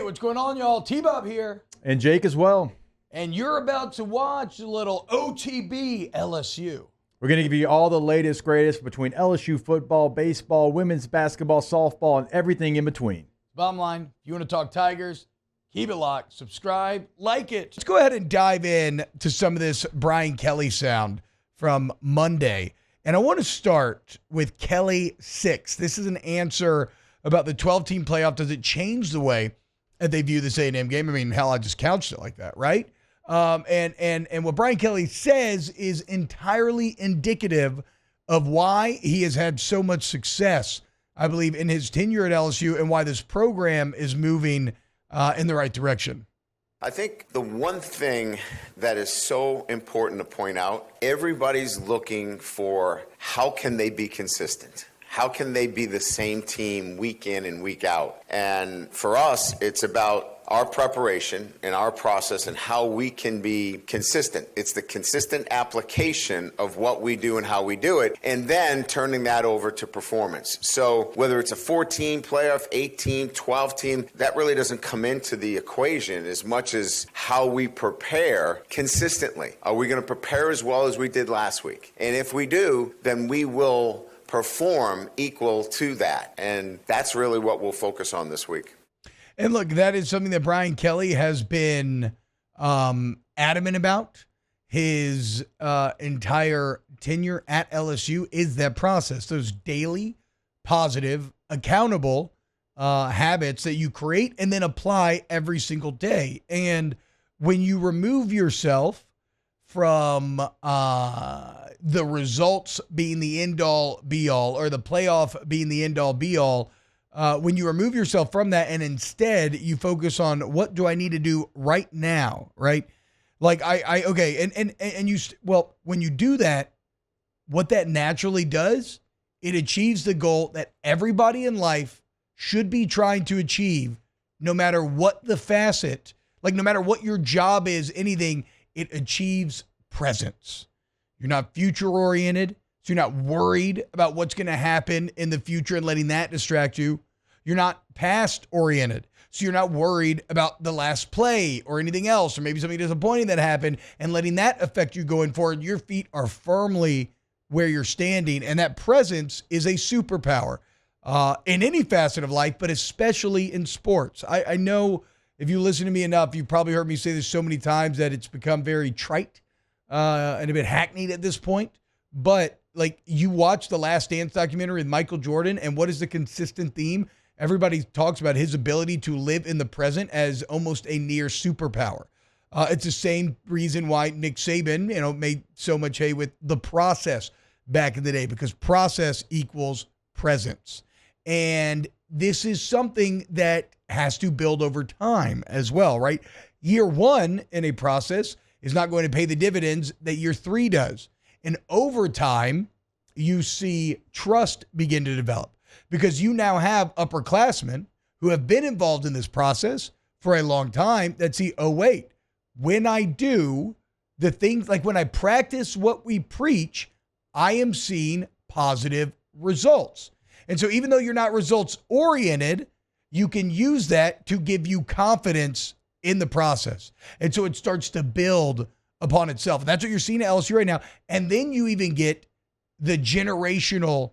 what's going on, y'all? T-Bob here. And Jake as well. And you're about to watch a little OTB LSU. We're going to give you all the latest, greatest between LSU football, baseball, women's basketball, softball, and everything in between. Bottom line, if you want to talk Tigers, keep it locked, subscribe, like it. Let's go ahead and dive in to some of this Brian Kelly sound from Monday. And I want to start with Kelly 6. This is an answer about the 12-team playoff. Does it change the way that they view this A&M game? I mean, hell, I just couched it like that, right? And what Brian Kelly says is entirely indicative of why he has had so much success, I believe, in his tenure at LSU and why this program is moving in the right direction. I think the one thing that is so important to point out, everybody's looking for how can they be consistent? How can they be the same team week in and week out? And for us, it's about our preparation and our process and how we can be consistent. It's the consistent application of what we do and how we do it, and then turning that over to performance. So whether it's a 14 playoff, 18, 12 team, that really doesn't come into the equation as much as how we prepare consistently. Are we going to prepare as well as we did last week? And if we do, then we will perform equal to that. And that's really what we'll focus on this week. And look, that is something that Brian Kelly has been adamant about his entire tenure at LSU is that process, those daily, positive, accountable habits that you create and then apply every single day. And when you remove yourself from the results being the end-all, be-all, or the playoff being the end-all, be-all, when you remove yourself from that and instead you focus on what do I need to do right now, right? Like when you do that, what that naturally does, it achieves the goal that everybody in life should be trying to achieve, no matter what the facet, like no matter what your job is, anything, it achieves presence. You're not future-oriented, so you're not worried about what's going to happen in the future and letting that distract you. You're not past-oriented, so you're not worried about the last play or anything else, or maybe something disappointing that happened and letting that affect you going forward. Your feet are firmly where you're standing, and that presence is a superpower in any facet of life, but especially in sports. I know if you listen to me enough, you've probably heard me say this so many times that it's become very trite and a bit hackneyed at this point. But like you watch the Last Dance documentary with Michael Jordan, and what is the consistent theme? Everybody talks about his ability to live in the present as almost a near superpower. It's the same reason why Nick Saban, made so much hay with the process back in the day, because process equals presence. And this is something that has to build over time as well, right? Year one in a process is not going to pay the dividends that year three does. And over time, you see trust begin to develop because you now have upperclassmen who have been involved in this process for a long time that see, oh, wait, when I do the things, like when I practice what we preach, I am seeing positive results. And so even though you're not results oriented, you can use that to give you confidence in the process. And so it starts to build upon itself. And that's what you're seeing at LSU right now. And then you even get the generational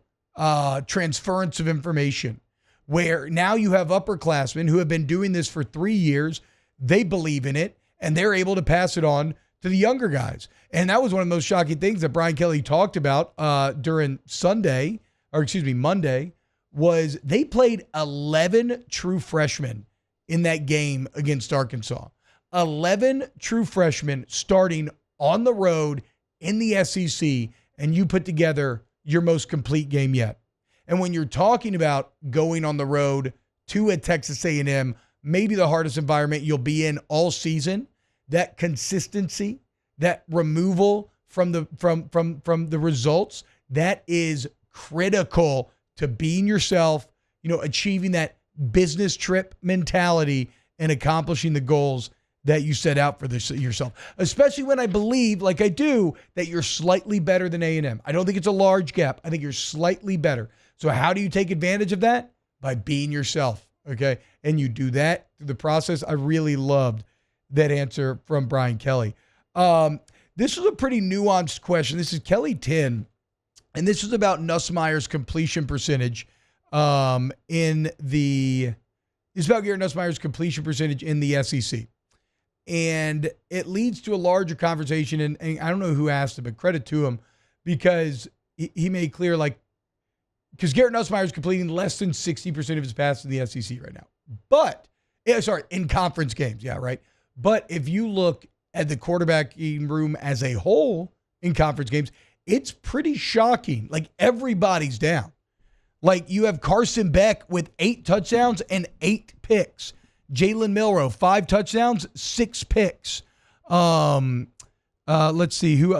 transference of information, where now you have upperclassmen who have been doing this for 3 years. They believe in it, and they're able to pass it on to the younger guys. And that was one of the most shocking things that Brian Kelly talked about during Monday, was they played 11 true freshmen in that game against Arkansas. 11 true freshmen starting on the road in the SEC, and you put together your most complete game yet. And when you're talking about going on the road to a Texas A&M, maybe the hardest environment you'll be in all season, that consistency, that removal from the results, that is critical to being yourself, achieving that business trip mentality and accomplishing the goals that you set out for yourself, especially when I believe, like I do, that you're slightly better than A&M. I don't think it's a large gap. I think you're slightly better. So how do you take advantage of that? By being yourself okay? And you do that through the process. I really loved that answer from Brian Kelly. This was a pretty nuanced question. This is Kelly 10, and this was about Nussmeier's completion percentage it's about Garrett Nussmeier's completion percentage in the SEC. And it leads to a larger conversation, and I don't know who asked it, but credit to him, because he made clear, because Garrett Nussmeier is completing less than 60% of his passes in the SEC right now. But, in conference games, yeah, right. But if you look at the quarterbacking room as a whole in conference games, it's pretty shocking. Everybody's down. You have Carson Beck with 8 touchdowns and 8 picks. Jalen Milroe, 5 touchdowns, 6 picks. Let's see who.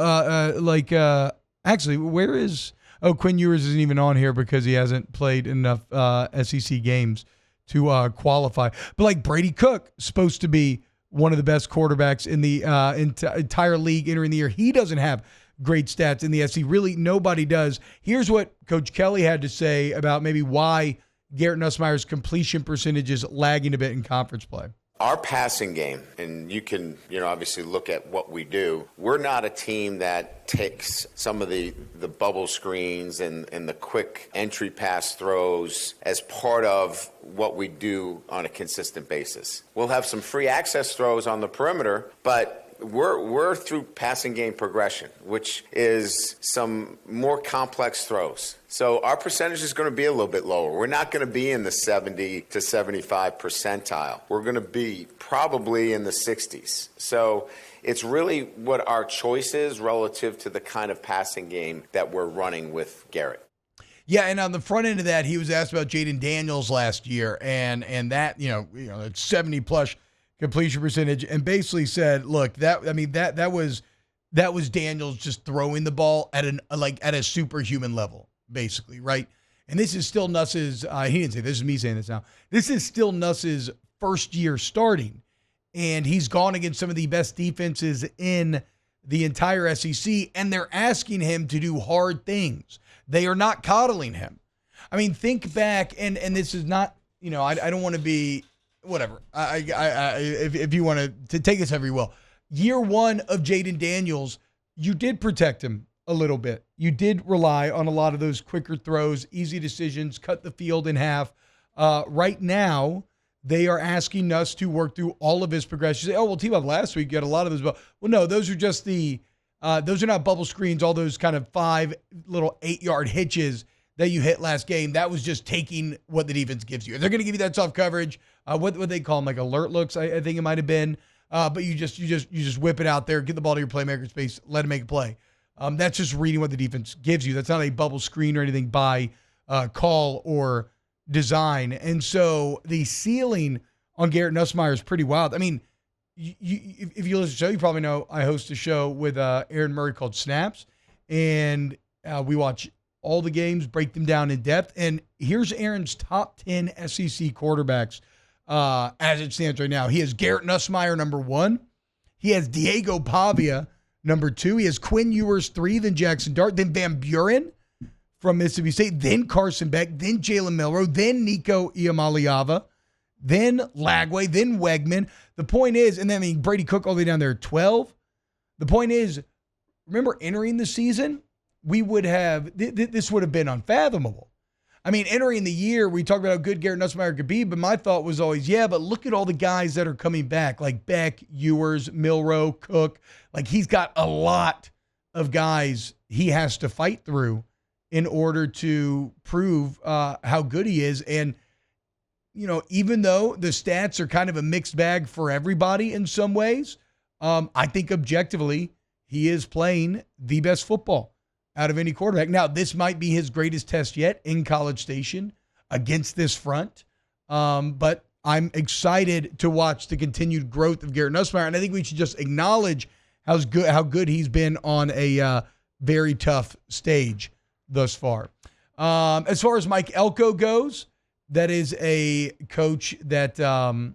Actually, where is? Oh, Quinn Ewers isn't even on here because he hasn't played enough SEC games to qualify. But Brady Cook, supposed to be one of the best quarterbacks in the entire league entering the year. He doesn't have great stats in the SEC. Really, nobody does. Here's what Coach Kelly had to say about maybe why Garrett Nussmeier's completion percentage is lagging a bit in conference play. Our passing game, and you can, obviously look at what we do. We're not a team that takes some of the bubble screens and the quick entry pass throws as part of what we do on a consistent basis. We'll have some free access throws on the perimeter, but we're through passing game progression, which is some more complex throws. So our percentage is going to be a little bit lower. We're not going to be in the 70 to 75 percentile. We're going to be probably in the 60s. So it's really what our choice is relative to the kind of passing game that we're running with Garrett. Yeah, and on the front end of that, he was asked about Jaden Daniels last year, and that, it's 70 plus completion percentage, and basically said, look, that was Daniels just throwing the ball at a superhuman level, basically, right? And this is still Nuss's, he didn't say this, is me saying this now. This is still Nuss's first year starting, and he's gone against some of the best defenses in the entire SEC, and they're asking him to do hard things. They are not coddling him. Think back, and this is not, I don't want to be, whatever. If you want to take this however you will. Year one of Jaden Daniels, you did protect him a little bit. You did rely on a lot of those quicker throws, easy decisions, cut the field in half. Right now, they are asking us to work through all of his progressions. Oh, well, T-Bob, last week you had a lot of those. Well, no, those are just those are not bubble screens, all those kind of 5 little 8-yard hitches that you hit last game. That was just taking what the defense gives you. If they're going to give you that soft coverage, what they call them, alert looks, I think it might have been. But you just whip it out there, get the ball to your playmaker space, let him make a play. That's just reading what the defense gives you. That's not a bubble screen or anything by call or design. And so the ceiling on Garrett Nussmeier is pretty wild. If you listen to the show, you probably know I host a show with Aaron Murray called Snaps, and we watch all the games, break them down in depth. And here's Aaron's top 10 SEC quarterbacks as it stands right now. He has Garrett Nussmeier, number 1. He has Diego Pavia, number 2. He has Quinn Ewers, 3, then Jackson Dart, then Van Buren from Mississippi State, then Carson Beck, then Jalen Milroe, then Nico Iamaleava, then Lagway, then Wegman. The point is, and then Brady Cook all the way down there at 12. The point is, remember entering the season, we would have, this would have been unfathomable. Entering the year, we talked about how good Garrett Nussmeier could be, but my thought was always, yeah, but look at all the guys that are coming back, like Beck, Ewers, Milroe, Cook. He's got a lot of guys he has to fight through in order to prove how good he is. And, even though the stats are kind of a mixed bag for everybody in some ways, I think objectively he is playing the best football out of any quarterback. Now, this might be his greatest test yet in College Station against this front, but I'm excited to watch the continued growth of Garrett Nussmeier, and I think we should just acknowledge how good he's been on a very tough stage thus far. As far as Mike Elko goes, that is a coach that I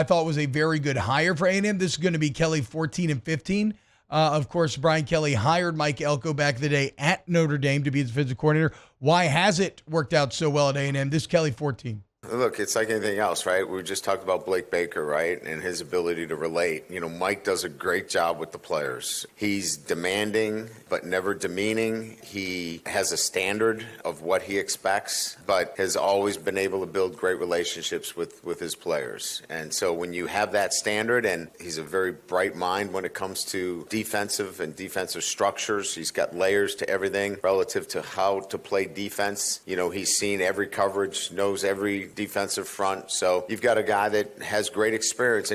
thought was a very good hire for A&M. This is going to be Kelly 14 and 15. Of course, Brian Kelly hired Mike Elko back in the day at Notre Dame to be his defensive coordinator. Why has it worked out so well at A&M? This Kelly 14. Look, it's like anything else, right? We just talked about Blake Baker, right, and his ability to relate. Mike does a great job with the players. He's demanding, but never demeaning. He has a standard of what he expects, but has always been able to build great relationships with his players. And so when you have that standard, and he's a very bright mind when it comes to defensive and defensive structures, he's got layers to everything relative to how to play defense. He's seen every coverage, knows every defensive front. So you've got a guy that has great experience.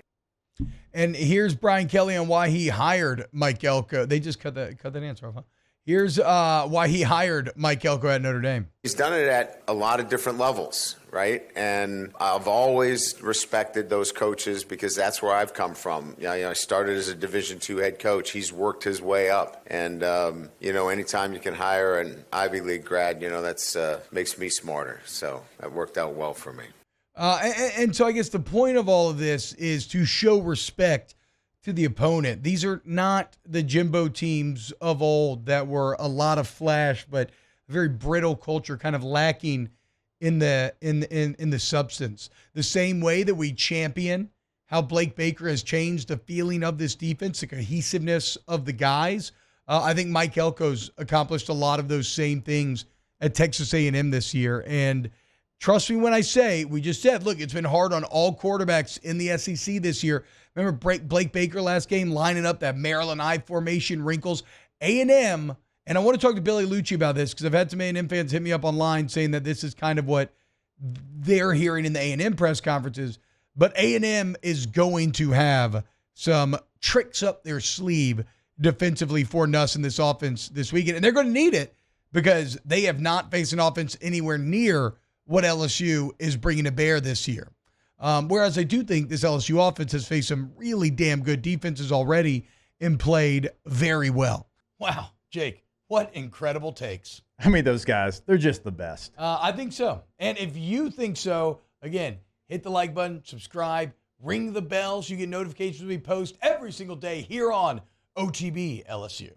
And here's Brian Kelly on why he hired Mike Elko. They just cut that answer off, huh? Here's why he hired Mike Elko at Notre Dame. He's done it at a lot of different levels, right? And I've always respected those coaches because that's where I've come from. I started as a Division II head coach. He's worked his way up. And, anytime you can hire an Ivy League grad, that's makes me smarter. So that worked out well for me. And so I guess the point of all of this is to show respect to the opponent. These are not the Jimbo teams of old that were a lot of flash, but very brittle culture, kind of lacking in the substance. The same way that we champion how Blake Baker has changed the feeling of this defense, the cohesiveness of the guys. I think Mike Elko's accomplished a lot of those same things at Texas A&M this year. And trust me when I say, we just said, look, it's been hard on all quarterbacks in the SEC this year. Remember Blake Baker last game lining up that Maryland I formation wrinkles. A&M, and I want to talk to Billy Lucci about this because I've had some A&M fans hit me up online saying that this is kind of what they're hearing in the A&M press conferences. But A&M is going to have some tricks up their sleeve defensively for Nuss in this offense this weekend. And they're going to need it because they have not faced an offense anywhere near what LSU is bringing to bear this year. Whereas I do think this LSU offense has faced some really damn good defenses already and played very well. Wow, Jake, what incredible takes. Those guys, they're just the best. I think so. And if you think so, again, hit the like button, subscribe, ring the bell so you get notifications when we post every single day here on OTB LSU.